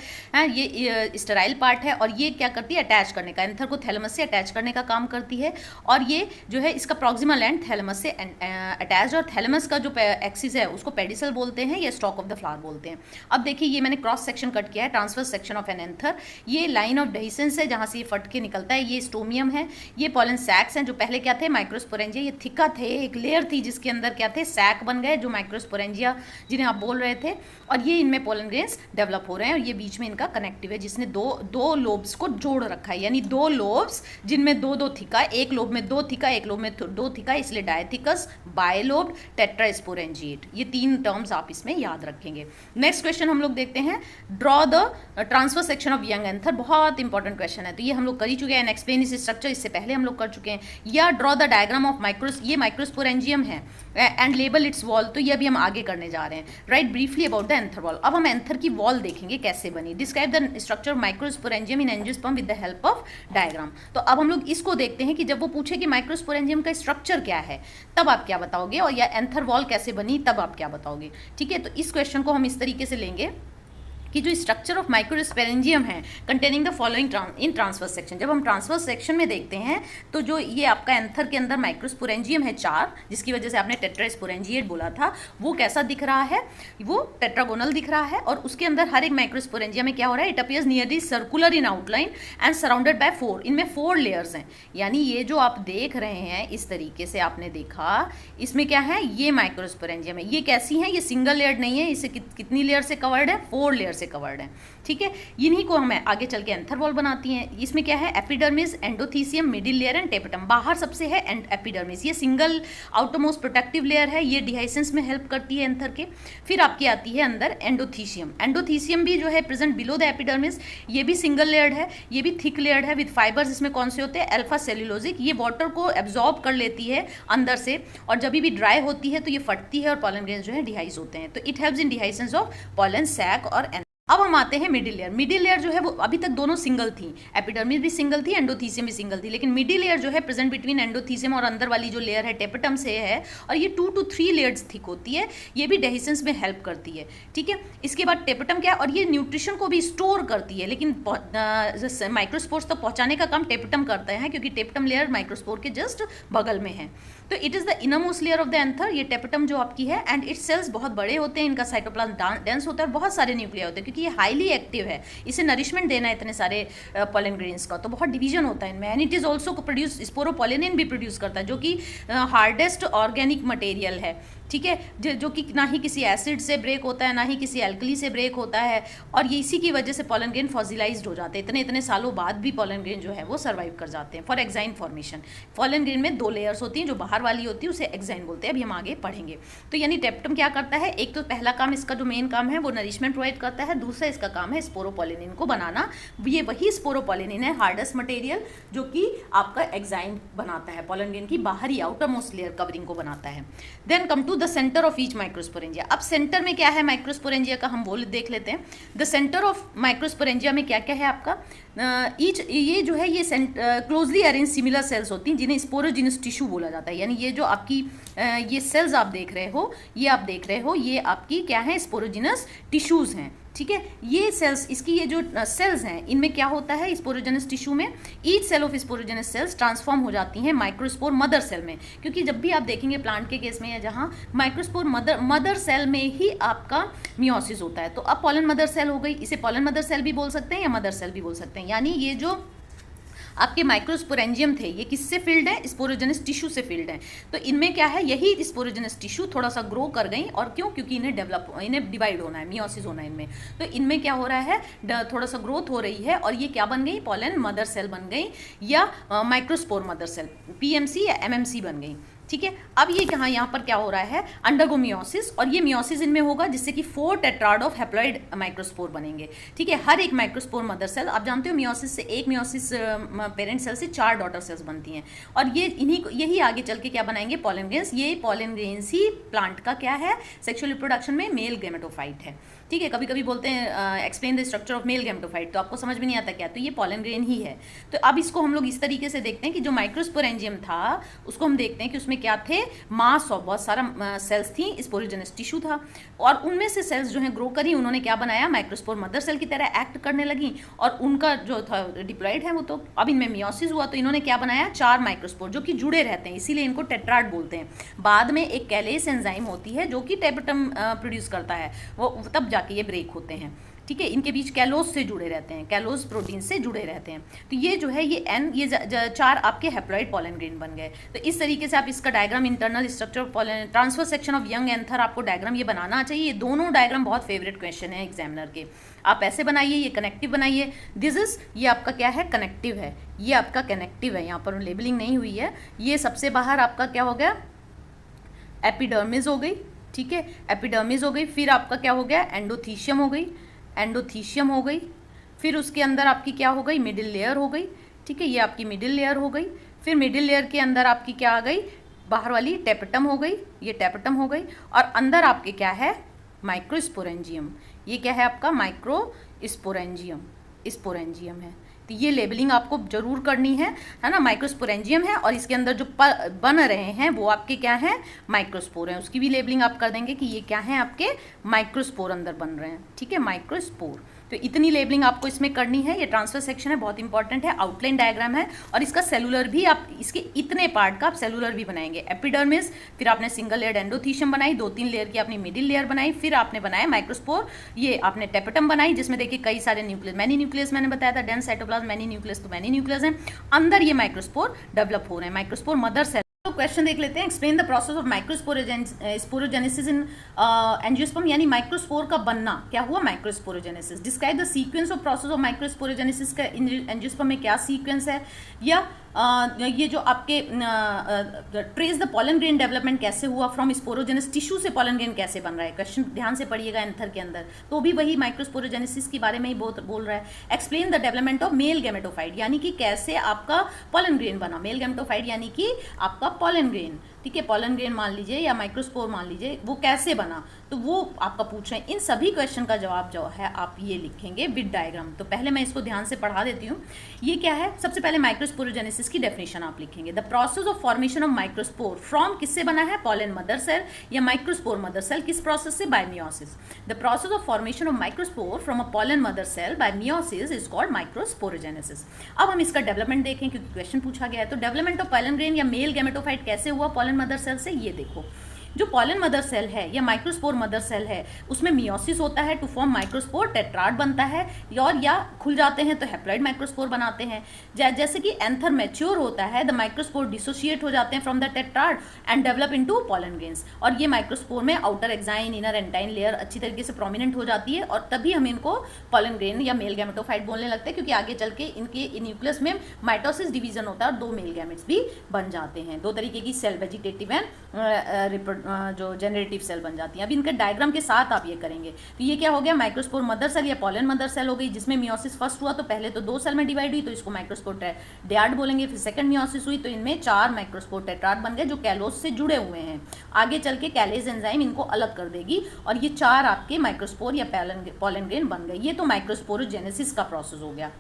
ये स्टेराइल पार्ट है और ये क्या करती है? अटैच करने का, एंथर को थैलेमस से अटैच करने का काम करती है. और ये जो है इसका प्रॉक्सिमल एंड थैलेमस से अटैच, और थैलेमस का जो एक्सिस है उसको पेडिसल बोलते हैं या स्टॉक ऑफ द फ्लावर बोलते हैं. अब देखिए ये मैंने क्रॉस सेक्शन कट किया है, transverse section of an anther. ये लाइन ऑफ डेहिसेंस है जहाँ से ये फट के निकलता है, ये स्टोमियम है, ये पॉलन सैक्स हैं जो पहले क्या थे? माइक्रोस्पोरेंजिया. ये थिका थे, एक लेयर थी जिसके अंदर क्या थे? सैक बन गए जो माइक्रोस्पोरेंजिया जिन्हें आप बोल रहे थे. और ये इनमें पोलन ग्रेन्स डेवलप हो रहे हैं और ये बीच में इनका कनेक्टिव है जिसने दो लोब्स को जोड़ रखा है, यानी दो लोब्स जिनमें दो थिका, एक लोब में दो थिका, एक लोब में दो थिका, इसलिए डायथिकस, बायलोब्ड, टेट्रास्पोरेंजिएट. ये तीन टर्म्स आप इसमें याद रखेंगे. नेक्स्ट क्वेश्चन हम लोग देखते हैं. Draw the transfer section of young anther. बहुत इंपॉर्टेंट क्वेश्चन है, तो ये हम लोग कर ही चुके हैं. एक्सप्लेन इस स्ट्रक्चर, इससे पहले हम लोग कर चुके हैं. या ड्रॉ द डायग्राम ऑफ ये माइक्रोस्पोरेंजियम है एंड लेबल इट्स वॉल. तो ये अभी हम आगे करने जा रहे हैं. Right briefly about the anther wall. अब हम एंथर की वॉल देखेंगे कैसे बनी. Describe the structure of microsporangium in angiosperm with the help of diagram. तो अब हम लोग इसको देखते हैं कि जब वो पूछे कि माइक्रोस्पोरेंजियम का स्ट्रक्चर क्या है तब आप क्या बताओगे, और या एंथर वॉल कैसे बनी तब आप क्या बताओगे. ठीक है, तो इस क्वेश्चन को हम इस तरीके से लेंगे कि जो स्ट्रक्चर ऑफ माइक्रोस्पोरेंजियम है containing the following in transverse section. जब हम ट्रांसवर्स सेक्शन में देखते हैं तो जो ये आपका एंथर के अंदर माइक्रोस्पोरेंजियम है चार, जिसकी वजह से आपने टेट्रास्पोरेंजिएट बोला था, वो कैसा दिख रहा है? वो टेट्रागोनल दिख रहा है. और उसके अंदर हर एक माइक्रोस्पोरेंजियम में क्या हो रहा है? It appears nearly circular in outline and surrounded by four. इनमें फोर लेयर्स हैं, यानी ये जो आप देख रहे हैं इस तरीके से आपने देखा, इसमें क्या है? ये माइक्रोस्पोरेंजियम है. ये कैसी है? ये सिंगल लेयर नहीं है, इसे कितनी लेयर से कवर्ड है? फोर लेयर से कवर्ड है. ठीक है, इन्हीं को हम आगे चल के एंथर वॉल बनाती हैं. इसमें क्या है? Epidermis, endothecium, middle layer and tapetum. बाहर सबसे है एपिडर्मिस, ये सिंगल आउटरमोस्ट प्रोटेक्टिव लेयर है, ये डिहाइसेंस में हेल्प करती है एंथर के. फिर आपकी आती है अंदर एंडोथीसियम. एंडोथीसियम भी जो है प्रेजेंट बिलो द एपिडर्मिस, ये भी सिंगल लेयर्ड है, ये भी थिक लेयर्ड है विद फाइबर्स. इसमें कौन से होते हैं? Alpha cellulosic. ये वाटर को एब्जॉर्ब कर लेती है अंदर से और जब भी ड्राई होती है तो ये फटती है और पॉलन ग्रेन्स जो है डिहाइस होते हैं. तो it helps in dehiscence of pollen sac और अब हम आते हैं मिडिल लेयर। मिडिल लेयर जो है वो अभी तक दोनों सिंगल थी, एपिडर्मिस भी सिंगल थी, एंडोथीसियम भी सिंगल थी, लेकिन मिडिल लेयर जो है प्रेजेंट बिटवीन एंडोथीसियम और अंदर वाली जो लेयर है टेपेटम से है, और ये 2 to 3 लेयर्स थिक होती है, ये भी डेहिसेंस में हेल्प करती है, ठीक है। इसके बाद टेपेटम क्या है, और ये न्यूट्रिशन को भी स्टोर करती है, लेकिन माइक्रोस्पोर्स तक पहुंचाने का काम टेपेटम करता है, क्योंकि टेपेटम लेयर माइक्रोस्पोर के जस्ट बगल में है। तो it is the innermost layer of the anther, ये टेपेटम जो आपकी है, एंड इट्स सेल्स बहुत बड़े होते हैं, इनका साइटोप्लाज्म डेंस होता है, बहुत सारे न्यूक्लिया होते हैं, क्योंकि ये हाईली एक्टिव है, इसे नरिशमेंट देना है इतने सारे पॉलन ग्रेन्स का, तो बहुत डिवीजन होता है इनमें। And it is also produce sporopollenin भी प्रोड्यूस करता है, जो कि हार्डेस्ट ऑर्गेनिक मटेरियल है, ठीक है, जो कि ना ही किसी एसिड से ब्रेक होता है, ना ही किसी एल्कली से ब्रेक होता है, और ये इसी की वजह से पॉलन ग्रेन फॉसिलाइज्ड हो जाते हैं, इतने इतने सालों बाद भी पॉलन ग्रेन जो है वो सर्वाइव कर जाते हैं for exine formation. Pollen grain में 2 लेयर्स होती हैं, जो बाहर वाली होती है उसे एक्साइन बोलते हैं, अभी हम आगे पढ़ेंगे। तो यानी टेपेटम क्या करता है, एक तो पहला काम इसका जो मेन काम है वो नरिशमेंट प्रोवाइड करता है, दूसरा इसका काम है स्पोरोपोलिनिन को बनाना। ये वही स्पोरोपोलिनिन है, हार्डेस्ट मटेरियल, जो कि आपका एक्साइन बनाता है, पॉलन ग्रेन की बाहरी आउटर मोस्ट लेयर कवरिंग को बनाता है। Then come to the center of each microsporangia. अब सेंटर में क्या है माइक्रोस्पोरेंजिया का, हम वो देख लेते हैं। द सेंटर ऑफ माइक्रोस्पोरेंजिया में क्या क्या है आपका, ईच ये जो है ये क्लोजली अरेंज सिमिलर सेल्स होती हैं, जिन्हें स्पोरोजिनस टिश्यू बोला जाता है। यानी ये जो आपकी ये सेल्स आप देख रहे हो, ये आपकी क्या है, स्पोरोजिनस टिश्यूज हैं, ठीक है। ये सेल्स, इसकी ये जो सेल्स हैं, इनमें क्या होता है स्पोरोजेनस टिश्यू में, each cell of sporogenous cells transform हो जाती हैं माइक्रोस्पोर मदर सेल में, क्योंकि जब भी आप देखेंगे प्लांट के केस में या जहाँ माइक्रोस्पोर मदर सेल में ही आपका मियोसिस होता है। तो अब पॉलन मदर सेल हो गई, इसे पॉलन मदर सेल भी बोल सकते हैं या मदर सेल भी बोल सकते हैं। यानी ये जो आपके माइक्रोस्पोरेंजियम थे, ये किससे फिल्ड है, स्पोरोजेनस टिश्यू से फिल्ड है। तो इनमें क्या है, यही स्पोरोजेनस टिश्यू थोड़ा सा ग्रो कर गई, और क्यों, क्योंकि इन्हें डिवाइड होना है, मियोसिस होना है इनमें। तो इनमें क्या हो रहा है, थोड़ा सा ग्रोथ हो रही है, और ये क्या बन गई, पॉलन मदर सेल बन गई, या माइक्रोस्पोर मदर सेल, पीएमसी या एमएमसी बन गई, ठीक है। अब ये यहाँ पर क्या हो रहा है, अंडरगो मियोसिस, और ये मियोसिस इनमें होगा जिससे कि 4 टेट्राड ऑफ हैप्लॉइड माइक्रोस्पोर बनेंगे, ठीक है। हर एक माइक्रोस्पोर मदर सेल, आप जानते हो मियोसिस से एक मियोसिस पेरेंट सेल से 4 डॉटर सेल्स बनती हैं, और ये यही आगे चल के क्या बनाएंगे, पॉलन ग्रेन्स। ये पॉलन ग्रेन्स ही प्लांट का क्या है, सेक्सुअल रिप्रोडक्शन में मेल गैमेटोफाइट है, ठीक है। कभी कभी बोलते हैं explain the structure of male gametophyte, तो आपको समझ में नहीं आता क्या, तो ये पॉलन ग्रेन ही है। तो अब इसको हम लोग इस तरीके से देखते हैं कि जो माइक्रोस्पोरेंजियम था उसको हम देखते हैं कि उसमें क्या थे, मास ऑफ बहुत सारा सेल्स थी, स्पोरोजेनस टिश्यू था, और उनमें से सेल्स जो है ग्रो करी, उन्होंने क्या बनाया, माइक्रोस्पोर मदर सेल की तरह एक्ट करने लगी, और उनका जो था डिप्लॉइड है वो, तो अब इनमें मियोसिस हुआ, तो इन्होंने क्या बनाया, 4 माइक्रोस्पोर जो कि जुड़े रहते हैं, इसीलिए इनको टेट्राड बोलते हैं। बाद में एक कैलेस एंजाइम होती है जो कि टेपेटम प्रोड्यूस करता है, वो तब जाके ये ब्रेक होते हैं, ठीक है। इनके बीच कैलोज से जुड़े रहते हैं, कैलोज प्रोटीन से जुड़े रहते हैं। तो ये जो है ये ये 4 आपके हैप्लॉइड पॉलन ग्रेन बन गए। तो इस तरीके से आप इसका diagram, internal structure of pollen, transfer section of young anther, आपको डायग्राम ये बनाना चाहिए। ये दोनों डायग्राम बहुत फेवरेट क्वेश्चन है एग्जामिनर के। आप ऐसे बनाइए, ये कनेक्टिव बनाइए, दिस इज, ये आपका क्या है, कनेक्टिव है, ये आपका कनेक्टिव है, यहाँ पर लेबलिंग नहीं हुई है। ये सबसे बाहर आपका क्या हो गया, एपिडर्मिस हो गई, ठीक है, एपिडर्मिस हो गई। फिर आपका क्या हो गया, एंडोथीशियम हो गई, एंडोथीशियम हो गई। फिर उसके अंदर आपकी क्या हो गई, मिडिल लेयर हो गई, ठीक है, ये आपकी मिडिल लेयर हो गई। फिर मिडिल लेयर के अंदर आपकी क्या आ गई, बाहर वाली टेपेटम हो गई, ये टेपेटम हो गई, और अंदर आपके क्या है, माइक्रोस्पोरेंजियम। ये क्या है आपका, माइक्रोस्पोरेंजियम, स्पोरेंजियम है। तो ये लेबलिंग आपको जरूर करनी है ना। माइक्रोस्पोरेंजियम है, और इसके अंदर जो बन रहे हैं वो आपके क्या हैं, माइक्रोस्पोर हैं, उसकी भी लेबलिंग आप कर देंगे कि ये क्या है, आपके माइक्रोस्पोर अंदर बन रहे हैं, ठीक है, माइक्रोस्पोर। तो इतनी लेबलिंग आपको इसमें करनी है। ये ट्रांसफर सेक्शन है, बहुत इंपॉर्टेंट है, आउटलाइन डायग्राम है, और इसका सेलुलर भी, आप इसके इतने पार्ट का आप सेलुलर भी बनाएंगे। एपिडर्मिस, फिर आपने सिंगल लेयर एंडोथीशियम बनाई, 2-3 लेयर की आपने मिडिल लेयर बनाई, फिर आपने बनाया माइक्रोस्पोर, ये आपने टेपेटम बनाई, जिसमें देखिए कई सारे न्यूक्लियस, मैनी न्यूक्लियस मैंने बताया था, डेंस साइटोप्लाज्म, मैनी न्यूक्लियस, तो मैनी न्यूक्लियस है, अंदर ये माइक्रोस्पोर डेवलप हो रहे हैं, माइक्रोस्पोर मदर सेल। तो क्वेश्चन देख लेते हैं, explain the process of microsporogenesis in angiosperm, यानी माइक्रोस्पोर का बनना क्या हुआ, microsporogenesis. Describe the sequence of process of microsporogenesis का एंजियोस्पर्म में क्या सीक्वेंस है, या ये जो आपके trace the pollen grain development कैसे हुआ, फ्रॉम स्पोरोजेनस टिश्यू से पॉलन ग्रेन कैसे बन रहा है। क्वेश्चन ध्यान से पढ़िएगा एंथर के अंदर, तो भी वही माइक्रोस्पोरोजेनेसिस के बारे में ही बोल रहा है। Explain the development of male gametophyte, यानी कि कैसे आपका पॉलन ग्रेन बना, मेल गैमेटोफाइट यानी कि आपका पॉलन ग्रेन, ठीक है, पॉलन ग्रेन मान लीजिए या माइक्रोस्पोर मान लीजिए, वो कैसे बना, तो वो आपका पूछ रहे हैं। इन सभी क्वेश्चन का जवाब जो है आप ये लिखेंगे विद डायग्राम। तो पहले मैं इसको ध्यान से पढ़ा देती हूँ। ये क्या है, सबसे पहले माइक्रोस्पोरोजेनेसिस की डेफिनेशन आप लिखेंगे। The process of formation of microspore from किससे बना है, पॉलन मदर सेल या माइक्रोस्पोर मदर सेल, किस प्रोसेस से, by meiosis. The process of formation of microspore from a pollen mother cell by meiosis is called microsporogenesis. अब हम इसका development देखें क्योंकि क्वेश्चन पूछा गया है। तो डेवलपमेंट ऑफ पॉलन ग्रेन या मेल गैमेटोफाइट कैसे हुआ पॉलन मदर सेल से, ये देखो। जो पॉलन मदर सेल है या माइक्रोस्पोर मदर सेल है उसमें मियोसिस होता है टू फॉर्म माइक्रोस्पोर, टेट्राड बनता है, और या खुल जाते हैं तो हैप्लॉइड माइक्रोस्पोर बनाते हैं। जैसे कि एंथर मैच्योर होता है, द माइक्रोस्पोर डिसोशिएट हो जाते हैं from the tetrad and develop into pollen grains, और ये माइक्रोस्पोर में आउटर एक्साइन इनर एंटाइन लेयर अच्छी तरीके से प्रोमिनेंट हो जाती है, और तभी हम इनको पॉलन ग्रेन या मेल गैमेटोफाइट बोलने लगते हैं, क्योंकि आगे चल के इनके न्यूक्लियस में माइटोसिस डिवीजन होता है और 2 मेल गैमेट्स भी बन जाते हैं। 2 तरीके की सेल, वेजिटेटिव एंड जो जेनरेटिव सेल बन जाती हैं। अब इनके डायग्राम के साथ आप ये करेंगे। तो ये क्या हो गया, माइक्रोस्पोर मदर सेल या पॉलन मदर सेल हो गई, जिसमें मियोसिस फर्स्ट हुआ तो पहले तो 2 सेल में डिवाइड हुई, तो इसको माइक्रोस्पोर डियाड बोलेंगे। फिर सेकंड मियोसिस हुई तो इनमें 4 माइक्रोस्पोर टेट्राड बन गए जो कैलोस से जुड़े हुए हैं। आगे चल के कैलेज एंजाइम इनको अलग कर देगी और ये 4 आपके माइक्रोस्पोर या पॉलन ग्रेन बन गए। ये तो माइक्रोस्पोरोजेनेसिस का प्रोसेस हो गया।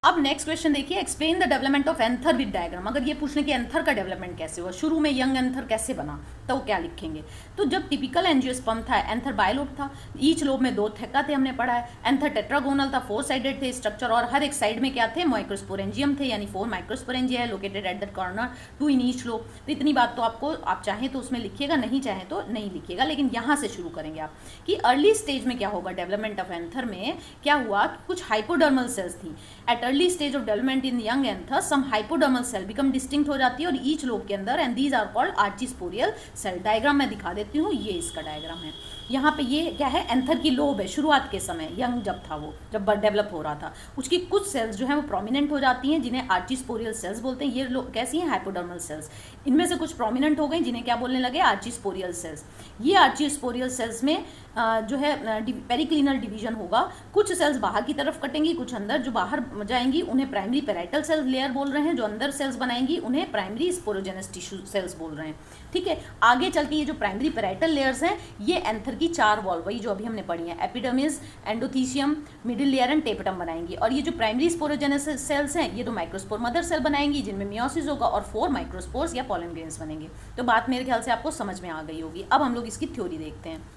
अब नेक्स्ट क्वेश्चन देखिए, explain the development of anther with diagram. अगर ये पूछने कि एंथर का डेवलपमेंट कैसे हुआ, शुरू में यंग एंथर कैसे बना, तो क्या लिखेंगे। तो जब टिपिकल एंजियोस्पर्म था, एंथर बायलोब था, ईच लोब में 2 थैका थे, हमने पढ़ा है। एंथर टेट्रागोनल था, 4 साइडेड थे स्ट्रक्चर, और हर एक साइड में क्या थे, माइक्रोस्पोरेंजियम थे, यानी 4 माइक्रोस्पोरेंजिया है located at the corner 2 in each lobe. तो इतनी बात तो आपको, आप चाहें तो उसमें लिखिएगा, नहीं चाहें तो नहीं लिखिएगा, लेकिन यहाँ से शुरू करेंगे आप कि अर्ली स्टेज में क्या होगा। डेवलपमेंट ऑफ एंथर में क्या हुआ, कुछ हाइपोडर्मल सेल्स थी। At early stage of development in young anther some hypodermal cell become distinct हो जाती है और ईच लोब के अंदर, and these are called archesporial cell. Diagram में दिखा देती हूँ, ये इसका डायग्राम है। यहाँ पे ये क्या है, एंथर की लोब है, शुरुआत के समय यंग जब था, वो जब डेवलप हो रहा था, उसकी कुछ सेल्स जो है वो प्रोमिनेंट हो जाती हैं जिन्हें आर्चिस्पोरियल सेल्स बोलते हैं। ये कैसी हैं, हाइपोडर्मल सेल्स। इनमें से कुछ प्रोमिनेंट हो गई जिन्हें क्या बोलने लगे, आर्चिस्पोरियल सेल्स। ये आर्चिस्पोरियल सेल्स में जो है पेरिक्लिनल डिवीजन होगा, कुछ सेल्स बाहर की तरफ कटेंगी, कुछ अंदर। जो बाहर जाएंगी उन्हें प्राइमरी पेराइटल सेल्स लेयर बोल रहे हैं, जो अंदर सेल्स बनाएंगी उन्हें प्राइमरी स्पोरोजेनस टिश्यू सेल्स बोल रहे हैं। ठीक है, आगे चल के ये जो प्राइमरी पेराइटल लेयर्स हैं ये एंथर की 4 वॉल, वही जो अभी हमने पढ़ी है, epidermis, endothecium, middle layer and tapetum बनाएंगी। और ये जो प्राइमरी स्पोरोजेनस सेल्स हैं ये तो माइक्रोस्पोर मदर सेल बनाएंगी जिनमें मियोसिस होगा, और 4 माइक्रोस्पोर्स या पॉलन ग्रेन्स बनेंगे। तो बात मेरे ख्याल से आपको समझ में आ गई होगी। अब हम लोग इसकी थ्योरी देखते हैं।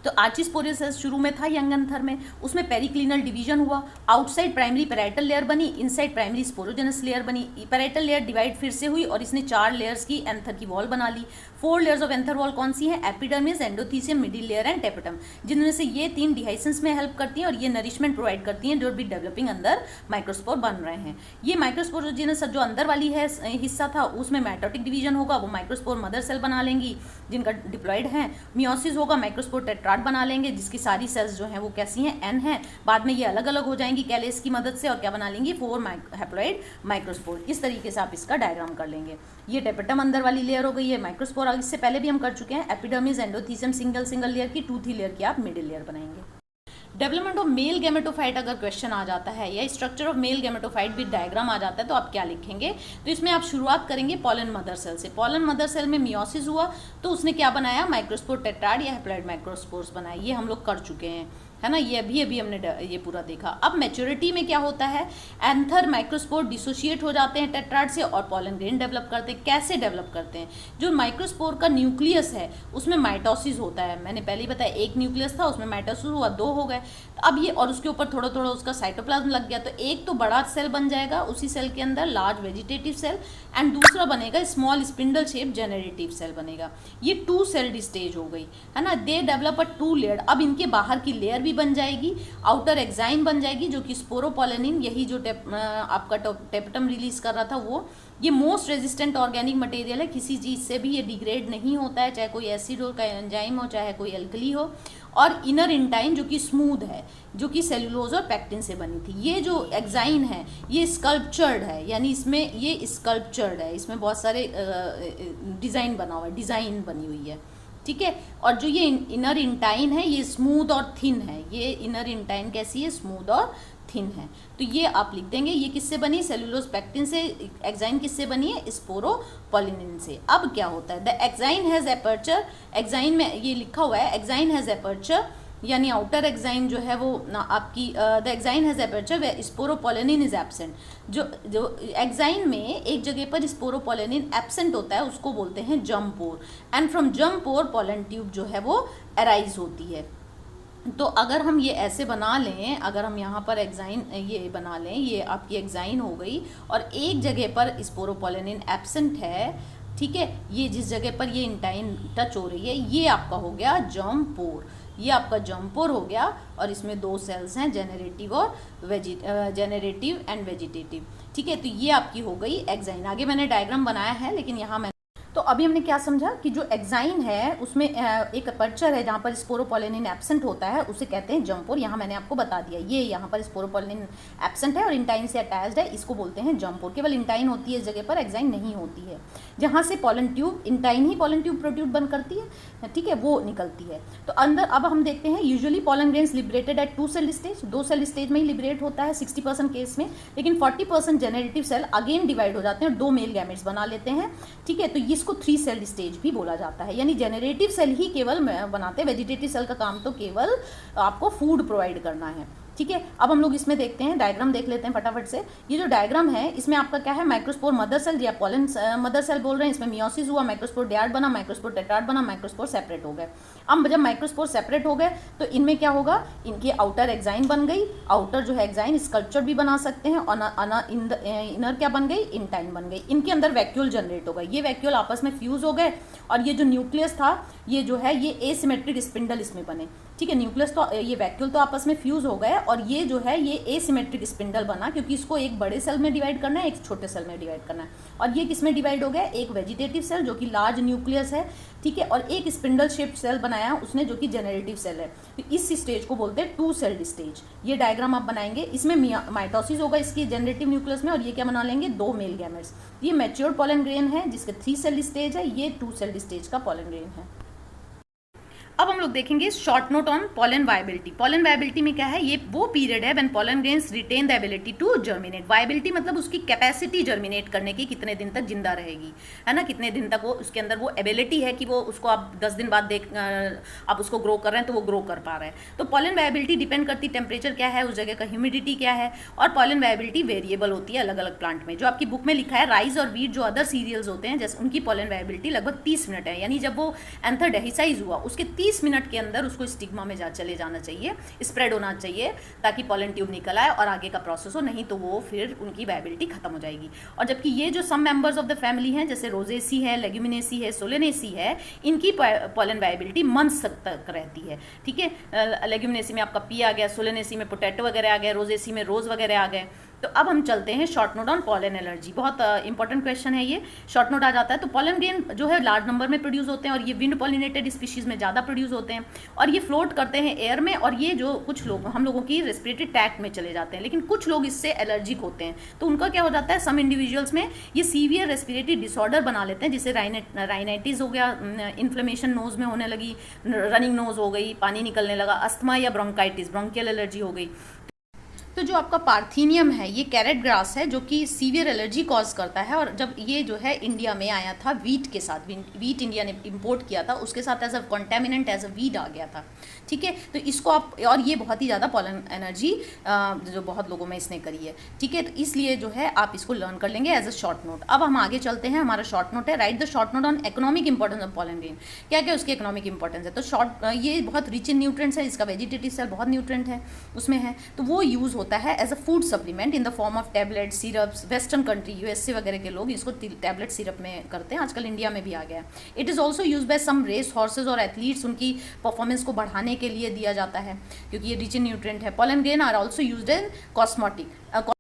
तो आर्चिस्पोरियल सेल्स शुरू में था यंग एंथर में, उसमें पेरिक्लिनल डिवीजन हुआ, आउटसाइड प्राइमरी पेराइटल लेयर बनी, इनसाइड प्राइमरी स्पोरोजेनस लेयर बनी। पेराइटल लेयर डिवाइड फिर से हुई और इसने 4 लेयर्स की एंथर की वॉल बना ली। 4 लेयर्स ऑफ एंथर वॉल कौन सी है, epidermis, endothecium, middle layer and tapetum, जिनमें से ये 3 डिहाइसेंस में हेल्प करती हैं और ये नरिशमेंट प्रोवाइड करती हैं जो भी डेवलपिंग अंदर माइक्रोस्पोर बन रहे हैं। ये माइक्रोस्पोरोजेनस जो अंदर वाली है हिस्सा था उसमें माइटोटिक डिवीजन होगा, वो माइक्रोस्पोर मदर सेल बना लेंगी जिनका डिप्लॉइड है। मियोसिस होगा, माइक्रोस्पोर टेट्राड बना लेंगे जिसकी सारी सेल्स जो हैं वो कैसी हैं, एन है। बाद में ये अलग अलग हो जाएंगी कैलेस की मदद से और क्या बना लेंगी, 4 हैप्लॉइड माइक्रोस्पोर। इस तरीके से आप इसका डायग्राम कर लेंगे। ये टेपेटम अंदर वाली लेयर हो गई है, माइक्रोस्पोर इससे पहले भी हम कर चुके हैं। एपिडर्मिस, एंडोथीसियम सिंगल लेयर की, 2-3 लेयर की आप मिडिल लेयर बनाएंगे। डेवलपमेंट ऑफ मेल गैमेटोफाइट अगर क्वेश्चन आ जाता है या structure of male gametophyte with diagram आ जाता है तो आप क्या लिखेंगे। तो इसमें आप शुरुआत करेंगे पॉलन मदर सेल से। पॉलन मदर सेल में मियोसिस हुआ तो उसने क्या बनाया, माइक्रोस्पोर टेट्राड या हैप्लॉइड माइक्रोस्पोर्स बनाए। ये हम लोग कर चुके हैं, है ना, ये अभी हमने ये पूरा देखा। अब मैच्योरिटी में क्या होता है, एंथर माइक्रोस्पोर डिसोशिएट हो जाते हैं टेट्राड से और पॉलन ग्रेन डेवलप करते हैं। कैसे डेवलप करते हैं, जो माइक्रोस्पोर का न्यूक्लियस है उसमें माइटोसिस होता है। मैंने पहले ही बताया 1 न्यूक्लियस था, उसमें माइटोसिस हुआ, 2 हो गए। तो अब ये और उसके ऊपर थोड़ा थोड़ा उसका साइटोप्लाज्म लग गया, तो एक तो बड़ा सेल बन जाएगा, उसी सेल के अंदर लार्ज वेजिटेटिव सेल, एंड दूसरा बनेगा small spindle shape generative cell बनेगा। ये 2 सेल्ड स्टेज हो गई, है ना। They develop a 2 layer. अब इनके बाहर की लेयर भी बन जाएगी, आउटर एक्साइन बन जाएगी जो कि स्पोरोपोलेनिन, यही जो आपका टेपेटम रिलीज कर रहा था वो। ये मोस्ट रेजिस्टेंट ऑर्गेनिक मटेरियल है, किसी चीज़ से भी ये डिग्रेड नहीं होता है, चाहे कोई एसिड हो, चाहे एंजाइम हो, चाहे कोई एल्कली हो। और इनर इंटाइन जो कि स्मूथ है, जो कि सेलुलोज और पैक्टिन से बनी थी। ये जो एक्साइन है ये स्कल्पचर्ड है, यानी इसमें ये स्कल्पचर्ड है, इसमें बहुत सारे डिज़ाइन बना हुआ है, डिज़ाइन बनी हुई है। ठीक है। और जो ये इनर इंटाइन है ये स्मूथ और थिन है, ये इनर इंटाइन कैसी है, स्मूथ और थिन है। तो ये आप लिख देंगे, ये किससे बनी, सेलुलोज पेक्टिन से। एक्साइन किससे बनी है, स्पोरोपोलिनिन से। अब क्या होता है, the exine has aperture, exine में ये लिखा हुआ है एक्साइन हैज एपर्चर, यानी आउटर एक्साइन जो है वो आपकी the exine has aperture way sporopollenin is absent. जो एक्साइन में एक जगह पर स्पोरोपोलिनिन एब्सेंट होता है उसको बोलते हैं germ pore, and from germ pore pollen tube जो है वो अराइज होती है। तो अगर हम ये ऐसे बना लें, अगर हम यहाँ पर एक्साइन ये बना लें, ये आपकी एक्साइन हो गई और एक जगह पर स्पोरोपोलिनिन एब्सेंट है, ठीक है, ये जिस जगह पर ये इंटाइन टच हो रही है ये आपका हो गया जर्म पोर, ये आपका जर्म पोर हो गया। और इसमें दो सेल्स हैं, जेनरेटिव और जेनरेटिव एंड वेजिटेटिव, ठीक है। तो ये आपकी हो गई एक्साइन। आगे मैंने डायग्राम बनाया है लेकिन यहाँ मैं तो अभी हमने क्या समझा कि जो एक्साइन है उसमें एक अपर्चर है जहाँ पर स्पोरोपोलिनिन एब्सेंट होता है, उसे कहते हैं जर्म पोर। यहाँ मैंने आपको बता दिया, ये यहाँ पर स्पोरोपोलिनिन एब्सेंट है और इंटाइन से अटैच्ड है, इसको बोलते हैं जर्म पोर। केवल इंटाइन होती है इस जगह पर, एक्साइन नहीं होती है। जहाँ से पॉलन ट्यूब, इंटाइन ही पॉलन ट्यूब प्रोड्यूस बंद करती है, ठीक है, वो निकलती है। तो अंदर अब हम देखते हैं, usually pollen grains liberated at 2 cell stage, 2 cell stage में ही लिबरेट होता है 60% केस में, लेकिन 40% जेनरेटिव सेल अगेन डिवाइड हो जाते हैं और 2 मेल गैमेट्स बना लेते हैं, ठीक है। तो इसको 3 सेल स्टेज भी बोला जाता है, यानी जेनरेटिव सेल ही केवल बनाते हैं, वेजिटेटिव सेल का काम तो केवल आपको फूड प्रोवाइड करना है, ठीक है। अब हम लोग इसमें देखते हैं, डायग्राम देख लेते हैं फटाफट से। ये जो डायग्राम है इसमें आपका क्या है, माइक्रोस्पोर मदर सेल या पॉलन मदर सेल बोल रहे हैं, इसमें मियोसिस हुआ, माइक्रोस्पोर डियाड बना, माइक्रोस्पोर टेट्राड बना, माइक्रोस्पोर सेपरेट हो गए। अब जब माइक्रोस्पोर सेपरेट हो गए तो इनमें क्या होगा, इनकी आउटर एक्साइन बन गई, आउटर जो है एक्साइन स्कल्पचर भी बना सकते हैं, और इनर क्या बन गई, इंटाइन बन गई। इनके अंदर वैक्यूल जनरेट हो गए, ये वैक्यूल आपस में फ्यूज हो गए और ये जो न्यूक्लियस था ये जो है ये एसिमेट्रिक स्पिंडल इसमें बने, ठीक है। न्यूक्लियस तो ये वैक्यूल तो आपस में फ्यूज हो गए और ये जो है ये एसिमेट्रिक स्पिंडल बना, क्योंकि इसको एक बड़े सेल में डिवाइड करना है, एक छोटे सेल में डिवाइड करना है। और ये किस में डिवाइड हो गया, एक वेजिटेटिव सेल जो कि लार्ज न्यूक्लियस है, ठीक है, और एक स्पिंडल शेप्ड सेल बनाया उसने जो कि जेनरेटिव सेल है। तो इस स्टेज को बोलते हैं 2 सेल्ड स्टेज। ये डायग्राम आप बनाएंगे, इसमें माइटोसिस होगा इसकी जेनरेटिव न्यूक्लियस में, और ये क्या बना लेंगे, 2 मेल गैमेट्स। ये मैच्योर्ड पॉलन ग्रेन है जिसके 3 सेल्ड स्टेज है, ये 2 सेल्ड स्टेज का पॉलन ग्रेन है। अब हम लोग देखेंगे short note on pollen viability. Pollen viability में क्या है, ये वो पीरियड है when pollen grains retain the ability to germinate. Viability मतलब उसकी कैपेसिटी जर्मिनेट करने की, कितने दिन तक जिंदा रहेगी, है ना, कितने दिन तक वो उसके अंदर वो एबिलिटी है कि वो उसको आप 10 दिन बाद आप उसको ग्रो कर रहे हैं तो वो ग्रो कर पा रहे हैं। तो पॉलन वायबिलिटी डिपेंड करती टेम्परेचर क्या है, उस जगह का ह्यूमिडिटी क्या है, और पॉलन वायबिलिटी वेरिएबल होती है अलग अलग प्लांट में। जो आपकी बुक में लिखा है राइस और वीट जो अदर सीरियल्स होते हैं जैसे उनकी पॉलन वायबिलिटी लगभग 30 मिनट है, यानी जब वो एंथर डेहिसाइज हुआ उसके 30 मिनट के अंदर उसको स्टिग्मा में चले जाना चाहिए, स्प्रेड होना चाहिए ताकि पॉलन ट्यूब निकल आए और आगे का प्रोसेस हो, नहीं तो वो फिर उनकी वायबिलिटी खत्म हो जाएगी। और जबकि ये जो some members of the family हैं जैसे रोजेसी है, लेग्यूमिनेसी है, सोलेनेसी है, इनकी पॉलन वायबिलिटी मंथ्स तक रहती है, ठीक है। लेग्यूमिनेसी में आपका पी आ गया, सोलेनेसी में पोटैटो वगैरह आ गया, रोजेसी में रोज वगैरह आ गए। तो अब हम चलते हैं short note on pollen allergy. बहुत इंपॉर्टेंट क्वेश्चन है ये, शॉर्ट नोट आ जाता है। तो पॉलन ग्रेन जो है लार्ज नंबर में प्रोड्यूस होते हैं और ये विंड पॉलिनेटेड स्पीशीज में ज़्यादा प्रोड्यूस होते हैं और ये फ्लोट करते हैं एयर में, और ये जो कुछ लोग हम लोगों की रेस्पिरेटरी ट्रैक्ट में चले जाते हैं, लेकिन कुछ लोग इससे एलर्जिक होते हैं। तो उनका क्या हो जाता है, सम इंडिविजुअल्स में ये सीवियर रेस्पिरेटरी डिसऑर्डर बना लेते हैं, जिससे राइनाइटिस हो गया, इन्फ्लेमेशन नोज में होने लगी, रनिंग नोज हो गई, पानी निकलने लगा, अस्थमा या ब्रोंकाइटिस, ब्रोंकियल एलर्जी हो गई। तो जो आपका पार्थीनियम है ये कैरेट ग्रास है जो कि सीवियर एलर्जी कॉज करता है, और जब ये जो है इंडिया में आया था वीट के साथ, वीट इंडिया ने इंपोर्ट किया था, उसके साथ as a contaminant as a weed आ गया था, ठीक है। तो इसको आप, और ये बहुत ही ज़्यादा पॉलन एनर्जी जो बहुत लोगों में इसने करी है, ठीक है। तो इसलिए जो है आप इसको लर्न कर लेंगे एज अ शॉर्ट नोट। अब हम आगे चलते हैं, हमारा शॉर्ट नोट है right the short note on economic importance of pollen grain. क्या क्या उसकी इकोनॉमिक इंपॉर्टेंस है, तो शॉर्ट ये बहुत रिच इन न्यूट्रेंट्स है, इसका वेजिटेटिव सेल बहुत न्यूट्रेंट है उसमें है, तो वो यूज़ होता है as a food supplement in the form of tablet syrups. Western country USA वगैरह के लोग इसको टैबलेट सिरप में करते हैं, आजकल इंडिया में भी आ गया है। It is also use by some race horses और एथलीट्स, उनकी परफॉर्मेंस को बढ़ाने के लिए दिया जाता है क्योंकि ये रिच इन न्यूट्रिएंट है। Pollen grain are also used in cosmetic.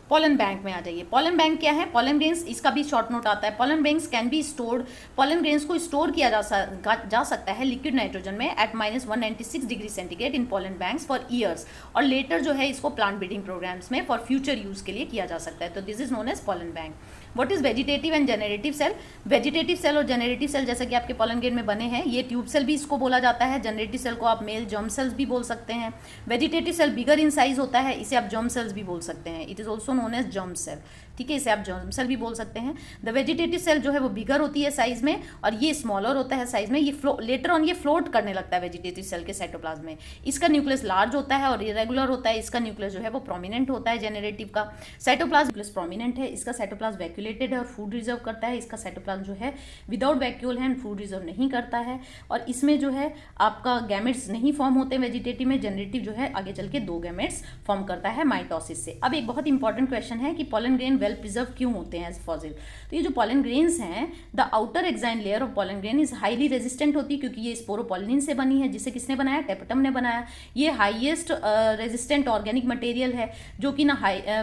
Pollen bank में आ जाइए, पॉलन बैंक क्या है, पॉलन ग्रेन्स, इसका भी शॉर्ट नोट आता है। Pollen banks can be stored, pollen grains को स्टोर किया जा सकता है लिक्विड नाइट्रोजन में at -196 degree centigrade in pollen banks for years, और लेटर जो है इसको प्लांट ब्रीडिंग प्रोग्राम्स में फॉर फ्यूचर यूज के लिए किया जा सकता है। तो this is known as pollen bank. What is vegetative and generative cell? Vegetative cell और जेनरेटिव सेल जैसा कि आपके पॉलन ग्रेन में बने हैं, ये ट्यूब सेल भी इसको बोला जाता है। जेनरेटिव सेल को आप मेल जर्म सेल्स भी बोल सकते हैं। Vegetative cell bigger in size होता है, इसे आप जर्म सेल्स भी बोल सकते हैं। It is also known as germ cell, ठीक है, इसे आप जर्म सेल भी बोल सकते हैं। द वेजिटेटिव सेल जो है वो बिगर होती है साइज में और ये स्मॉलर होता है साइज में। ये लेटर ऑन ये फ्लोट करने लगता है वेजिटेटिव सेल के साइटोप्लाज्म में। इसका न्यूक्लियस लार्ज होता है और इरेगुलर होता है। इसका न्यूक्लियस जो है वो प्रोमिनेंट होता है जेनरेटिव का। साइटोप्लाज्म न्यूक्लियस प्रोमिनेंट है। इसका साइटोप्लाज्म वैक्यूलेटेड है और फूड रिजर्व करता है। इसका साइटोप्लाज्म जो है विदाउट वैक्यूल है एंड फूड रिजर्व नहीं करता है। और इसमें जो है आपका गैमेट्स नहीं फॉर्म होते वेजिटेटिव में। जेनरेटिव जो है आगे चल के 2 गैमेट्स फॉर्म करता है माइटोसिस से। अब एक बहुत इंपॉर्टेंट क्वेश्चन है कि पॉलन ग्रेन वेल प्रिजर्व क्यों होते हैं एज फॉसिल? तो ये जो पॉलन ग्रेन्स हैं, the outer exine layer of pollen grain is highly resistant होती है क्योंकि ये स्पोरोपोलिन से बनी है, जिसे किसने बनाया? टेपेटम ने बनाया। ये हाईएस्ट रेजिस्टेंट ऑर्गेनिक मटेरियल है जो कि ना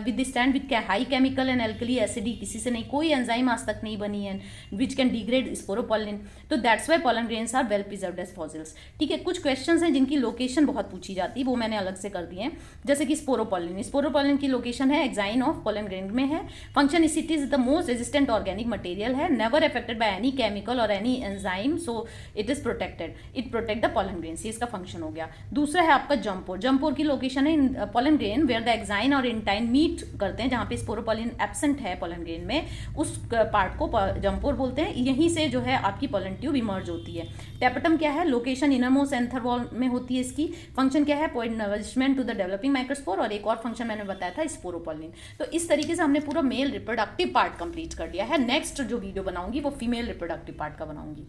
with stand with high chemical and alkali acidity, किसी से नहीं, कोई एंजाइम आज तक नहीं बनी है विच कैन डिग्रेड स्पोरोपोलिन। तो that's why pollen grains are well preserved as fossils, ठीक है। कुछ क्वेश्चंस हैं जिनकी लोकेशन बहुत पूछी जाती है, वो मैंने अलग से कर दिए हैं। जैसे कि स्पोरोपोलिन, स्पोरोपोलिन की लोकेशन है एक्साइन ऑफ पॉलन ग्रेन में है। Function is it is the most resistant organic material है, never affected by any chemical और any enzyme, so it is protected, it protect the pollen grain. ये इसका function हो गया। दूसरा है आपका जम्पोर। जम्पोर की लोकेशन है in pollen grain where the exine और इंटाइन मीट करते हैं, जहाँ पे स्पोरोपोलिन एब्सेंट है पॉलन ग्रेन में, उस पार्ट को जम्पोर बोलते हैं। यहीं से जो है आपकी पॉलन ट्यूब इमर्ज होती है। टेपेटम क्या है? लोकेशन इनरमोस्ट एंथर वॉल में होती है। इसकी फंक्शन क्या है? Point nourishment to the developing microspore, और एक और फंक्शन मैंने बताया था स्पोरोपोलिन। तो इस तरीके से हमने पूरा मेल रिप्रोडक्टिव पार्ट कंप्लीट कर लिया है। नेक्स्ट जो वीडियो बनाऊंगी वो फीमेल रिप्रोडक्टिव पार्ट का बनाऊंगी।